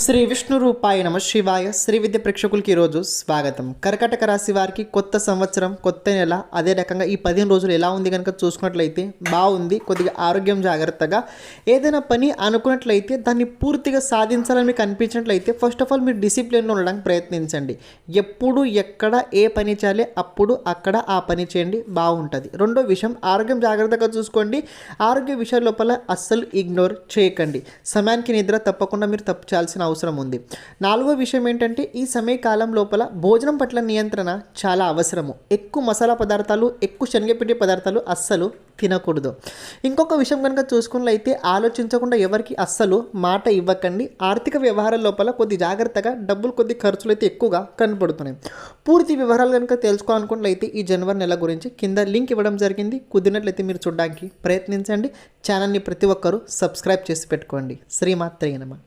శ్రీ విష్ణు రూపాయ నమ శివాయ శ్రీ విద్య ప్రేక్షకులకి ఈరోజు స్వాగతం. కర్కాటక రాశి వారికి కొత్త సంవత్సరం, కొత్త నెల, అదే రకంగా ఈ 15 రోజులు ఎలా ఉంది కనుక చూసుకున్నట్లయితే బాగుంది. కొద్దిగా ఆరోగ్యం జాగ్రత్తగా, ఏదైనా పని అనుకున్నట్లయితే దాన్ని పూర్తిగా సాధించాలని మీకు అనిపించినట్లయితే ఫస్ట్ ఆఫ్ ఆల్ మీరు డిసిప్లిన్లో ఉండడానికి ప్రయత్నించండి. ఎప్పుడు ఎక్కడ ఏ పని చేయాలి అప్పుడు అక్కడ ఆ పని చేయండి, బాగుంటుంది. రెండో విషయం, ఆరోగ్యం జాగ్రత్తగా చూసుకోండి. ఆరోగ్య విషయాల లోపల అస్సలు ఇగ్నోర్ చేయకండి. సమయానికి నిద్ర తప్పకుండా మీరు తప్పు చేయాల్సిన అవసరం ఉంది. నాలుగో విషయం ఏంటంటే, ఈ సమయకాలం లోపల భోజనం పట్ల నియంత్రణ చాలా అవసరము. ఎక్కువ మసాలా పదార్థాలు, ఎక్కువ శనగపిండి పదార్థాలు అస్సలు తినకూడదు. ఇంకొక విషయం కనుక చూసుకున్నట్లయితే, ఆలోచించకుండా ఎవరికి అస్సలు మాట ఇవ్వకండి. ఆర్థిక వ్యవహారాల లోపల కొద్ది జాగ్రత్తగా, డబ్బులు కొద్ది ఖర్చులు అయితే ఎక్కువగా కనపడుతున్నాయి. పూర్తి వివరాలు కనుక తెలుసుకోవాలనుకున్నట్లయితే ఈ జనవరి నెల గురించి కింద లింక్ ఇవ్వడం జరిగింది. కుదిరినట్లయితే మీరు చూడడానికి ప్రయత్నించండి. ఛానల్ని ప్రతి ఒక్కరూ సబ్స్క్రైబ్ చేసి పెట్టుకోండి. శ్రీమాత్రే నమః.